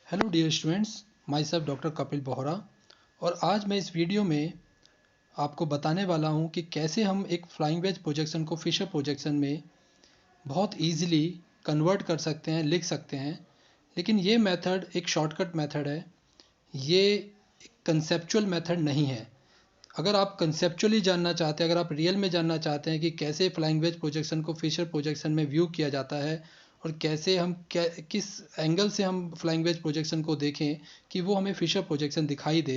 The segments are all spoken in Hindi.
Hello dear students, myself doctor Kapil Bohra. और आज मैं इस वीडियो में आपको बताने वाला हूं कि कैसे हम एक फ्लाइंग वेज प्रोजेक्शन को फिशर प्रोजेक्शन में बहुत इजीली कन्वर्ट कर सकते हैं, लिख सकते हैं। लेकिन ये मेथड एक शॉर्टकट मेथड है, ये कंसेप्चुअल मेथड नहीं है। अगर आप कंसेप्चुअली जानना चाहते हैं, अगर आप रियल में जानना चाहते हैं कि कैसे फ्लाइंग वेज प्रोजेक्शन को फिशर प्रोजेक्शन में व्यू किया जाता है और कैसे हम किस एंगल से हम फ्लाइंग वेज प्रोजेक्शन को देखें कि वो हमें फिशर प्रोजेक्शन दिखाई दे,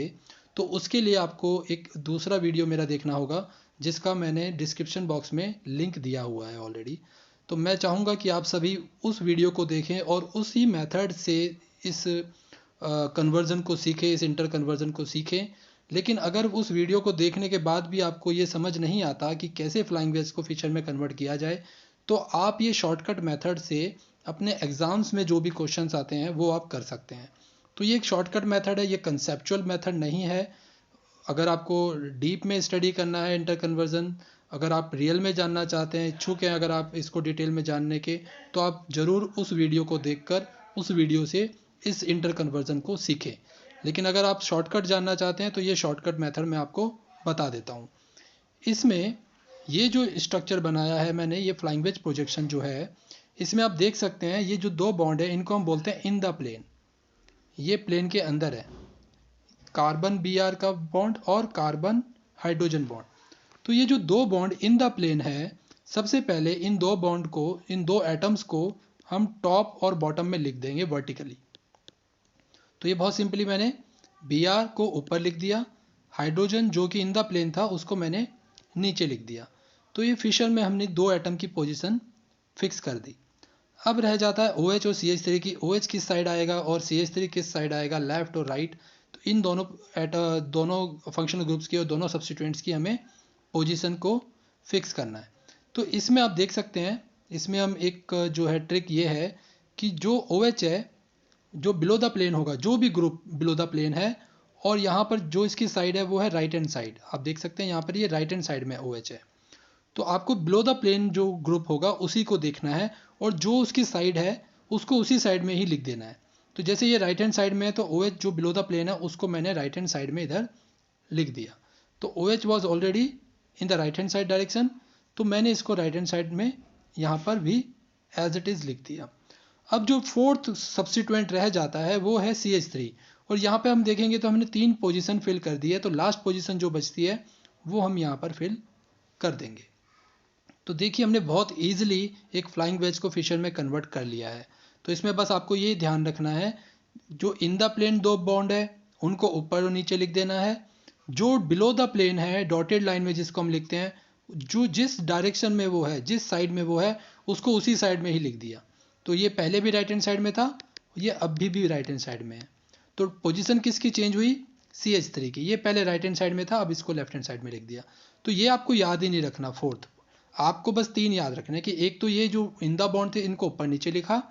तो उसके लिए आपको एक दूसरा वीडियो मेरा देखना होगा, जिसका मैंने डिस्क्रिप्शन बॉक्स में लिंक दिया हुआ है ऑलरेडी। तो मैं चाहूँगा कि आप सभी उस वीडियो को देखें और उसी मेथड से इस कन्वर्जन को सीखें, इस इंटर कन्वर्जन को सीखें। लेकिन अगर उस वीडियो को देखने के बाद भी आपको ये समझ नहीं आता कि कैसे फ्लाइंग वेज को फीचर में कन्वर्ट किया जाए, तो आप ये शॉर्टकट मेथड से अपने एग्ज़ाम्स में जो भी क्वेश्चंस आते हैं वो आप कर सकते हैं। तो ये एक शॉर्टकट मेथड है, ये कंसेप्चुअल मेथड नहीं है। अगर आपको डीप में स्टडी करना है इंटर कन्वर्जन, अगर आप रियल में जानना चाहते हैं, इच्छुक हैं अगर आप इसको डिटेल में जानने के, तो आप ज़रूर उस वीडियो को देखकर उस वीडियो से इस इंटर कन्वर्जन को सीखें। लेकिन अगर आप शॉर्टकट जानना चाहते हैं तो ये शॉर्टकट मेथड मैं आपको बता देता हूँ। इसमें ये जो स्ट्रक्चर बनाया है मैंने, ये फ्लाइंग वेज प्रोजेक्शन जो है, इसमें आप देख सकते हैं ये जो दो बॉन्ड है इनको हम बोलते हैं इन द प्लेन। ये प्लेन के अंदर है, कार्बन Br का बॉन्ड और कार्बन हाइड्रोजन बॉन्ड। तो ये जो दो बॉन्ड इन द प्लेन है, सबसे पहले इन दो बॉन्ड को, इन दो एटम्स को हम टॉप और बॉटम में लिख देंगे वर्टिकली। तो ये बहुत सिंपली मैंने Br को ऊपर लिख दिया, हाइड्रोजन जो कि इन द प्लेन था उसको मैंने नीचे लिख दिया। तो ये फिशर में हमने दो एटम की पोजीशन फिक्स कर दी। अब रह जाता है OH और CH3 की, OH किस साइड आएगा और CH3 किस साइड आएगा, लेफ्ट और राइट। तो इन दोनों फंक्शनल ग्रुप्स की और दोनों सब्स्टिट्यूएंट्स की हमें पोजीशन को फिक्स करना है। तो इसमें आप देख सकते हैं, इसमें हम एक जो है ट्रिक ये है कि जो OH है, जो बिलो द प्लेन होगा, जो भी ग्रुप बिलो द प्लेन है, और यहाँ पर जो इसकी साइड है वो है राइट हैंड साइड। आप देख सकते हैं यहाँ पर ये राइट हैंड साइड में OH है। तो आपको बिलो द प्लेन जो ग्रुप होगा उसी को देखना है, और जो उसकी साइड है उसको उसी साइड में ही लिख देना है। तो जैसे ये राइट हैंड साइड में है तो OH जो बिलो द प्लेन है उसको मैंने राइट हैंड साइड में इधर लिख दिया। तो OH was already in the right hand side direction, तो मैंने इसको राइट हैंड साइड में यहाँ पर भी एज इट इज़ लिख दिया। अब जो फोर्थ सब्स्टिट्यूएंट रह जाता है वो है CH3, और यहाँ पे हम देखेंगे तो हमने 3 पोजीशन फिल कर दी है, तो लास्ट पोजीशन जो बचती है वो हम यहाँ पर फिल कर देंगे। तो देखिए हमने बहुत ईजिली एक फ्लाइंग वेज को फिशर में कन्वर्ट कर लिया है। तो इसमें बस आपको ये ध्यान रखना है, जो इन द प्लेन दो बॉन्ड है उनको ऊपर और नीचे लिख देना है। जो बिलो द प्लेन है डॉटेड लाइन में जिसको हम लिखते हैं, जो जिस डायरेक्शन में वो है, जिस साइड में वो है, उसको उसी साइड में ही लिख दिया। तो ये पहले भी राइट हैंड साइड में था, ये अभी भी राइट हैंड साइड में है। तो पोजीशन किसकी चेंज हुई, CH3 की। ये पहले राइट हैंड साइड में था, अब इसको लेफ्ट हैंड साइड में लिख दिया। तो ये आपको याद ही नहीं रखना, फोर्थ आपको बस 3 याद रखना है कि एक तो ये जो इन द बॉन्ड थे इनको ऊपर नीचे लिखा,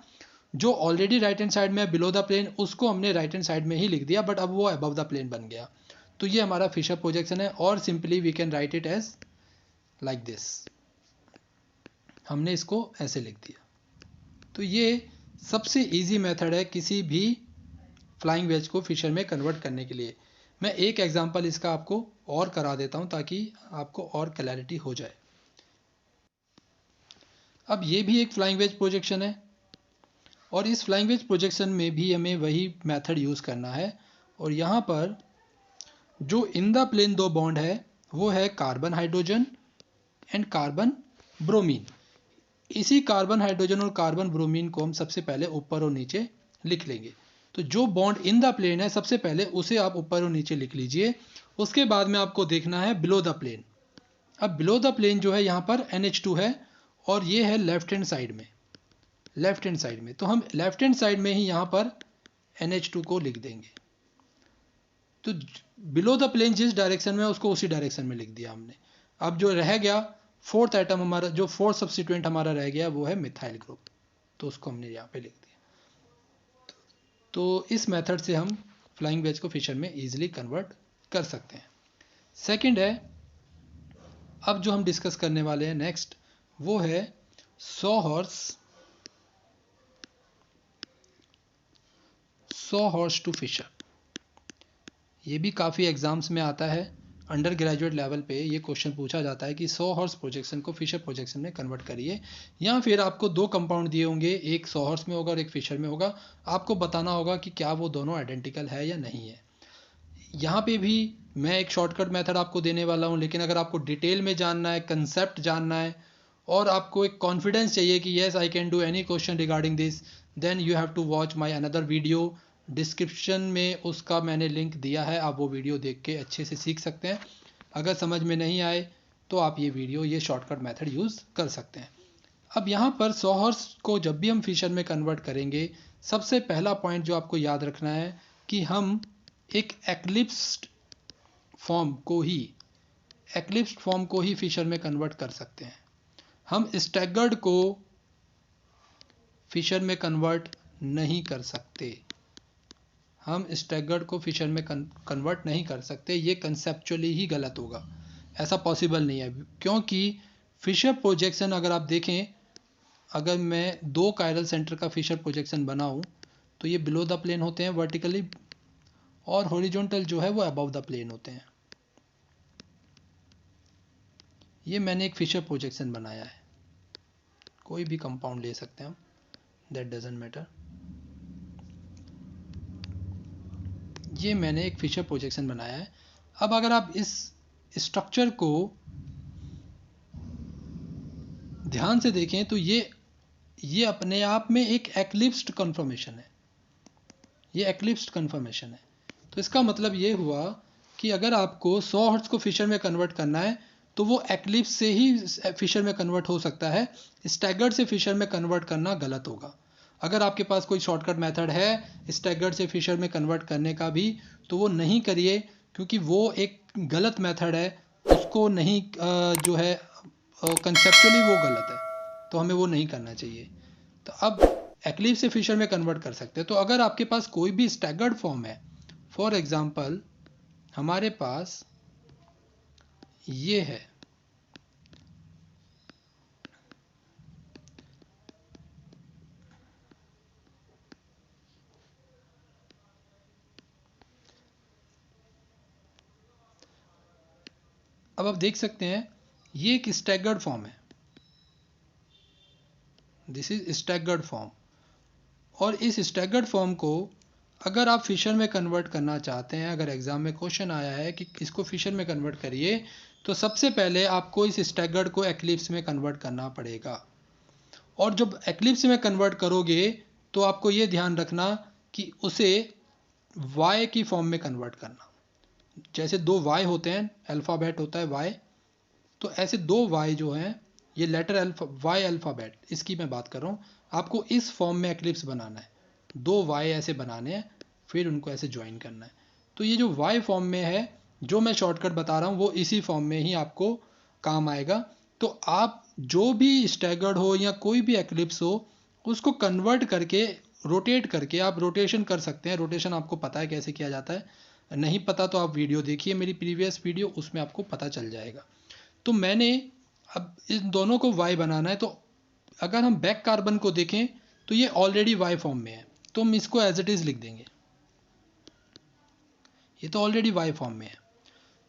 जो ऑलरेडी राइट हैंड साइड में है बिलो द प्लेन उसको हमने राइट हैंड साइड में ही लिख दिया, बट अब वो अबव द प्लेन बन गया। तो ये हमारा फिशर प्रोजेक्शन है, और simply we can write it as like this. हमने इसको ऐसे लिख दिया। तो ये सबसे इजी मेथड है किसी भी फ्लाइंग वेज को फिशर में कन्वर्ट करने के लिए। मैं एक एग्जांपल इसका आपको और करा देता हूं ताकि आपको और क्लैरिटी हो जाए। अब ये भी एक फ्लाइंग वेज प्रोजेक्शन है, और इस फ्लाइंग वेज प्रोजेक्शन में भी हमें वही मेथड यूज़ करना है। और यहाँ पर जो इन द प्लेन दो बॉन्ड है वो है carbon hydrogen and carbon bromine. इसी कार्बन हाइड्रोजन और कार्बन ब्रोमीन को हम सबसे पहले ऊपर और नीचे लिख लेंगे। तो जो बॉन्ड इन द प्लेन है सबसे पहले उसे आप ऊपर और नीचे लिख लीजिए। उसके बाद में आपको देखना है बिलो द प्लेन। अब बिलो द प्लेन जो है यहाँ पर NH2 है, और ये है लेफ्ट हैंड साइड में, लेफ्ट हैंड साइड में। तो हम लेफ्ट हैंड साइड में ही यहाँ पर NH2 को लिख देंगे। तो बिलो द प्लेन जिस डायरेक्शन में है उसको उसी डायरेक्शन में लिख दिया हमने। अब जो रह गया फोर्थ एटम हमारा, जो फोर्थ सब्स्टिट्यूएंट हमारा रह गया वो है मिथाइल ग्रुप, तो उसको हमने यहाँ पे लिख दिया। तो इस मेथड से हम फ्लाइंग वेज को फिशर में इजीली कन्वर्ट कर सकते हैं। सेकंड है, अब जो हम डिस्कस करने वाले हैं नेक्स्ट, वो है सॉ हॉर्स टू फिशर। ये भी काफ़ी एग्जाम्स में आता है, अंडर ग्रेजुएट लेवल पे ये क्वेश्चन पूछा जाता है कि सॉ हॉर्स प्रोजेक्शन को फिशर प्रोजेक्शन में कन्वर्ट करिए। या फिर आपको दो कंपाउंड दिए होंगे, एक सॉ हॉर्स में होगा और एक फिशर में होगा, आपको बताना होगा कि क्या वो दोनों आइडेंटिकल है या नहीं है। यहाँ पे भी मैं एक शॉर्टकट मेथड आपको देने वाला हूँ, लेकिन अगर आपको डिटेल में जानना है, कंसेप्ट जानना है और आपको एक कॉन्फिडेंस चाहिए कि yes I can do any question regarding this, then you have to watch my another video. Description में उसका मैंने लिंक दिया है, आप वो वीडियो देख के अच्छे से सीख सकते हैं। अगर समझ में नहीं आए तो आप ये वीडियो, ये शॉर्टकट मेथड यूज़ कर सकते हैं। अब यहाँ पर सॉ हॉर्स को जब भी हम फिशर में कन्वर्ट करेंगे, सबसे पहला पॉइंट जो आपको याद रखना है कि हम एक एक्लिप्स्ड फॉर्म को ही फिशर में कन्वर्ट कर सकते हैं। हम स्टैगर्ड को फिशर में कन्वर्ट नहीं कर सकते। हम स्टैगर्ड को फिशर में कन्वर्ट नहीं कर सकते, ये कंसेप्चुअली ही गलत होगा, ऐसा पॉसिबल नहीं है। क्योंकि फिशर प्रोजेक्शन अगर आप देखें, अगर मैं दो कायरल सेंटर का फिशर प्रोजेक्शन बनाऊं तो ये बिलो द प्लेन होते हैं वर्टिकली, और हॉरिजॉन्टल जो है वो अबव द प्लेन होते हैं। ये मैंने एक फिशर प्रोजेक्शन बनाया है, कोई भी कंपाउंड ले सकते हैं हम, दैट डजंट मैटर। ये मैंने एक फिशर प्रोजेक्शन बनाया है। अब अगर आप इस स्ट्रक्चर को ध्यान से देखें तो ये अपने आप में एक एक्लिप्स्ड कन्फर्मेशन है, ये एक्लिप्स्ड कन्फर्मेशन है। तो इसका मतलब ये हुआ कि अगर आपको सॉ हर्ट्ज को फिशर में कन्वर्ट करना है तो वो एक्लिप्स से ही फिशर में कन्वर्ट हो सकता है, स्टैगर्ड से फिशर में कन्वर्ट करना गलत होगा। अगर आपके पास कोई शॉर्टकट मेथड है स्टैगर्ड से फिशर में कन्वर्ट करने का भी, तो वो नहीं करिए, क्योंकि वो एक गलत मेथड है, उसको नहीं जो है कंसेप्चुअली वो गलत है, तो हमें वो नहीं करना चाहिए। तो अब एक्लिप्स से फिशर में कन्वर्ट कर सकते हैं। तो अगर आपके पास कोई भी स्टैगर्ड फॉर्म है, फॉर एग्जांपल हमारे पास ये है, अब आप देख सकते हैं ये एक स्टैगर्ड फॉर्म है, दिस इज स्टैगर्ड फॉर्म। और इस स्टैगर्ड फॉर्म को अगर आप फिशर में कन्वर्ट करना चाहते हैं, अगर एग्जाम में क्वेश्चन आया है कि इसको फिशर में कन्वर्ट करिए, तो सबसे पहले आपको इस स्टैगर्ड को एक्लिप्स में कन्वर्ट करना पड़ेगा। और जब एक्लिप्स में कन्वर्ट करोगे तो आपको ये ध्यान रखना कि उसे वाई की फॉर्म में कन्वर्ट करना। जैसे दो वाई होते हैं, अल्फ़ाबेट होता है वाई, तो ऐसे दो वाई जो हैं, ये लेटर वाई अल्फ़ाबेट, इसकी मैं बात कर रहा हूँ। आपको इस फॉर्म में एक्लिप्स बनाना है, दो वाई ऐसे बनाने हैं, फिर उनको ऐसे ज्वाइन करना है। तो ये जो वाई फॉर्म में है, जो मैं शॉर्टकट बता रहा हूँ, वो इसी फॉर्म में ही आपको काम आएगा। तो आप जो भी स्टैगर्ड हो या कोई भी एक्लिप्स हो, उसको कन्वर्ट करके, रोटेट करके, आप रोटेशन कर सकते हैं। रोटेशन आपको पता है कैसे किया जाता है, नहीं पता तो आप वीडियो देखिए, मेरी प्रीवियस वीडियो, उसमें आपको पता चल जाएगा। तो मैंने अब इन दोनों को वाई बनाना है, तो अगर हम बैक कार्बन को देखें तो ये ऑलरेडी वाई फॉर्म में है, तो हम इसको एज इट इज़ लिख देंगे, ये तो ऑलरेडी वाई फॉर्म में है।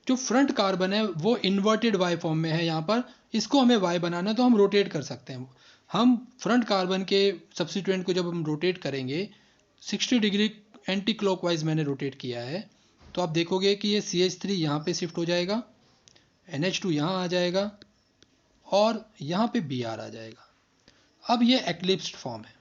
जो फ्रंट कार्बन है वो इन्वर्टेड वाई फॉर्म में है, यहाँ पर इसको हमें वाई बनाना है, तो हम रोटेट कर सकते हैं। हम फ्रंट कार्बन के सब्स्टिट्यूएंट को जब हम रोटेट करेंगे, 60 डिग्री एंटी क्लॉकवाइज मैंने रोटेट किया है, तो आप देखोगे कि ये CH3 यहाँ पे शिफ्ट हो जाएगा, NH2 यहाँ आ जाएगा और यहाँ पे Br आ जाएगा। अब ये एक्लिप्स्ड फॉर्म है।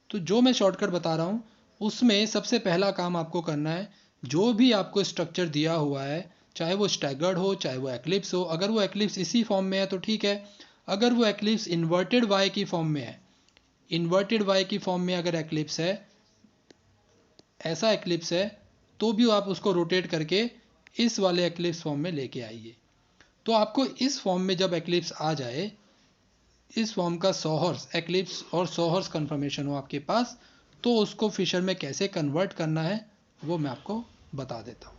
तो जो मैं शॉर्टकट बता रहा हूँ उसमें सबसे पहला काम आपको करना है, जो भी आपको स्ट्रक्चर दिया हुआ है, चाहे वो स्टैगर्ड हो चाहे वो एक्लिप्स हो, अगर वो एक्लिप्स इसी फॉर्म में है तो ठीक है। अगर वो एक्लिप्स इन्वर्टेड वाई की फॉर्म में है, इन्वर्टेड वाई की फॉर्म में अगर एक्लिप्स है, ऐसा एक्लिप्स है, तो भी आप उसको रोटेट करके इस वाले एक्लिप्स फॉर्म में लेके आइए। तो आपको इस फॉर्म में जब एक्लिप्स आ जाए, इस फॉर्म का सॉ हॉर्स एक्लिप्स और सॉ हॉर्स कन्फर्मेशन हो आपके पास, तो उसको फिशर में कैसे कन्वर्ट करना है वो मैं आपको बता देता हूँ।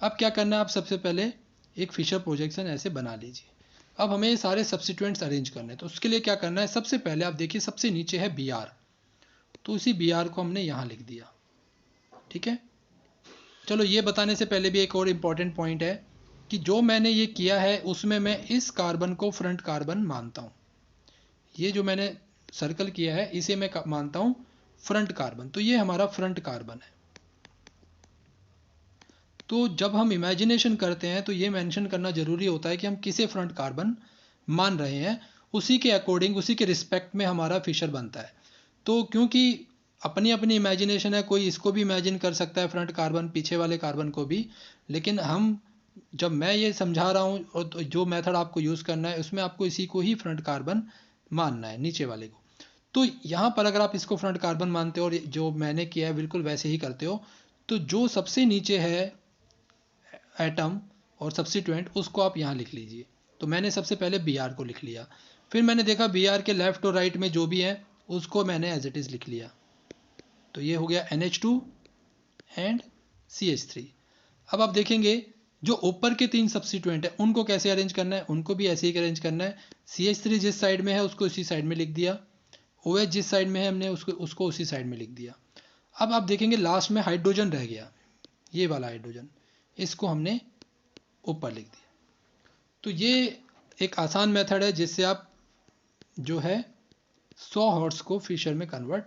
अब क्या करना है, आप सबसे पहले एक फिशर प्रोजेक्शन ऐसे बना लीजिए। अब हमें ये सारे सब्स्टिट्यूएंट्स अरेंज करने हैं, तो उसके लिए क्या करना है, सबसे पहले आप देखिए सबसे नीचे है Br, तो उसी बी आर को हमने यहाँ लिख दिया। ठीक है, चलो ये बताने से पहले भी एक और इम्पॉर्टेंट पॉइंट है कि जो मैंने ये किया है उसमें मैं इस कार्बन को फ्रंट कार्बन मानता हूँ। ये जो मैंने सर्कल किया है इसे मैं मानता हूँ फ्रंट कार्बन, तो ये हमारा फ्रंट कार्बन है। तो जब हम इमेजिनेशन करते हैं तो ये मेंशन करना ज़रूरी होता है कि हम किसे फ्रंट कार्बन मान रहे हैं, उसी के अकॉर्डिंग, उसी के रिस्पेक्ट में हमारा फिशर बनता है। तो क्योंकि अपनी अपनी इमेजिनेशन है, कोई इसको भी इमेजिन कर सकता है फ्रंट कार्बन, पीछे वाले कार्बन को भी, लेकिन जब मैं ये समझा रहा हूँ और तो जो मेथड आपको यूज़ करना है उसमें आपको इसी को ही फ्रंट कार्बन मानना है, नीचे वाले को। तो यहाँ पर अगर आप इसको फ्रंट कार्बन मानते हो और जो मैंने किया है बिल्कुल वैसे ही करते हो, तो जो सबसे नीचे है एटम और सब्स्टिट्यूएंट उसको आप यहाँ लिख लीजिए। तो मैंने सबसे पहले बी आर को लिख लिया, फिर मैंने देखा बी आर के लेफ्ट और राइट में जो भी है उसको मैंने एज इट इज़ लिख लिया। तो ये हो गया NH2 एंड CH3। अब आप देखेंगे जो ऊपर के 3 सब्स्टिट्यूएंट है उनको कैसे अरेंज करना है, उनको भी ऐसे ही अरेंज करना है। CH3 जिस साइड में है उसको उसी साइड में लिख दिया, OH जिस साइड में है हमने उसको उसी साइड में लिख दिया। अब आप देखेंगे लास्ट में हाइड्रोजन रह गया, ये वाला हाइड्रोजन, इसको हमने ऊपर लिख दिया। तो ये एक आसान मेथड है जिससे आप जो है 100 हॉर्स को फिशर में कन्वर्ट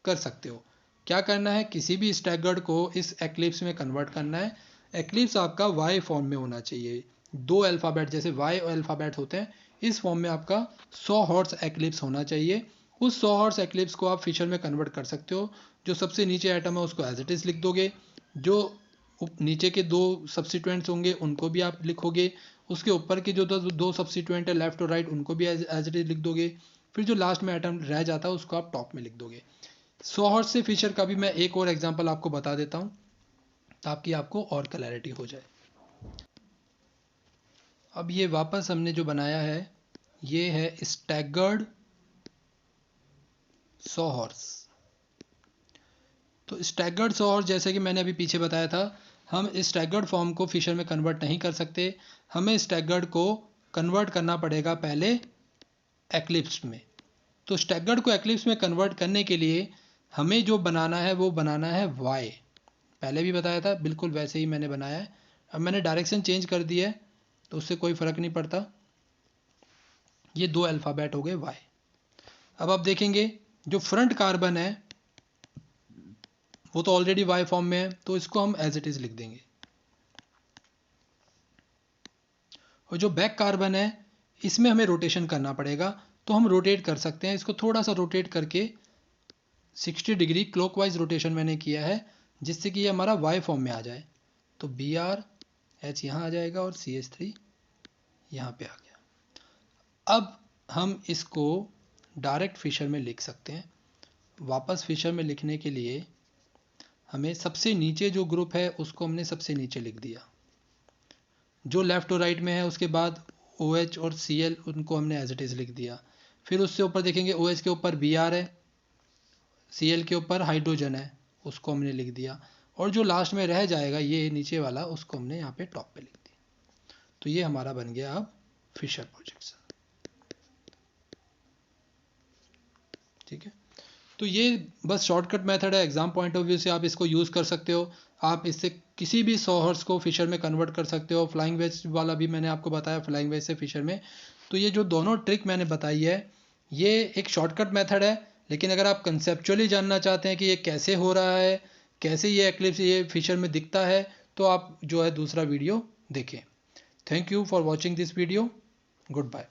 कर सकते हो। क्या करना है, किसी भी स्टैगर्ड को इस एक्लिप्स में कन्वर्ट करना है। एक्लिप्स आपका वाई फॉर्म में होना चाहिए, 2 अल्फ़ाबेट जैसे वाई अल्फ़ाबेट होते हैं, इस फॉर्म में आपका 100 हॉर्स एक्लिप्स होना चाहिए। उस 100 हॉर्स एक्लिप्स को आप फिशर में कन्वर्ट कर सकते हो। जो सबसे नीचे आइटम है उसको एज इट इज़ लिख दोगे, जो नीचे के 2 सब्स्टिट्यूएंट्स होंगे उनको भी आप लिखोगे, उसके ऊपर के जो 2 सब्स्टिट्यूएंट है लेफ्ट और राइट उनको भी एज इट इज़ लिख दोगे, फिर जो लास्ट में आइटम रह जाता है उसको आप टॉप में लिख दोगे। 100 हॉर्स से फिशर का भी मैं एक और एग्जांपल आपको बता देता हूं ताकि आपको और क्लैरिटी हो जाए। अब ये वापस हमने जो बनाया है ये है स्टैगर्ड 100 हॉर्स। तो स्टैगर्ड 100 हॉर्स जैसे कि मैंने अभी पीछे बताया था, हम स्टैगर्ड फॉर्म को फिशर में कन्वर्ट नहीं कर सकते, हमें स्टैगर्ड को कन्वर्ट करना पड़ेगा पहले एक्लिप्स में। तो स्टैगर्ड को एक्लिप्स में कन्वर्ट करने के लिए हमें जो बनाना है वो बनाना है वाई। पहले भी बताया था, बिल्कुल वैसे ही मैंने बनाया है। अब मैंने डायरेक्शन चेंज कर दी है तो उससे कोई फ़र्क नहीं पड़ता। ये 2 अल्फ़ाबेट हो गए वाई। अब आप देखेंगे जो फ्रंट कार्बन है वो तो ऑलरेडी वाई फॉर्म में है, तो इसको हम एज इट इज़ लिख देंगे। और जो बैक कार्बन है इसमें हमें रोटेशन करना पड़ेगा, तो हम रोटेट कर सकते हैं इसको, थोड़ा सा रोटेट करके 60 डिग्री क्लॉकवाइज रोटेशन मैंने किया है जिससे कि ये हमारा वाई फॉर्म में आ जाए। तो BrH यहाँ आ जाएगा और CH3 यहाँ पे आ गया। अब हम इसको डायरेक्ट फिशर में लिख सकते हैं। वापस फिशर में लिखने के लिए हमें सबसे नीचे जो ग्रुप है उसको हमने सबसे नीचे लिख दिया, जो लेफ़्ट और राइट में है उसके बाद OH और Cl उनको हमने एज इट इज़ लिख दिया। फिर उससे ऊपर देखेंगे OH के ऊपर Br है, Cl के ऊपर हाइड्रोजन है, उसको हमने लिख दिया, और जो लास्ट में रह जाएगा ये नीचे वाला उसको हमने यहाँ पे टॉप पे लिख दिया। तो ये हमारा बन गया अब फिशर प्रोजेक्शन। ठीक है, तो ये बस शॉर्टकट मेथड है, एग्जाम पॉइंट ऑफ व्यू से आप इसको यूज़ कर सकते हो। आप इससे किसी भी 100 हॉर्स को फिशर में कन्वर्ट कर सकते हो। फ्लाइंग वेज वाला भी मैंने आपको बताया, फ्लाइंग वेज से फिशर में। तो ये जो दोनों ट्रिक मैंने बताई है ये एक शॉर्टकट मेथड है, लेकिन अगर आप कंसेप्चुअली जानना चाहते हैं कि ये कैसे हो रहा है, कैसे ये एक्लिप्स ये फिशर में दिखता है, तो आप जो है दूसरा वीडियो देखें। Thank you for watching this video. Good bye.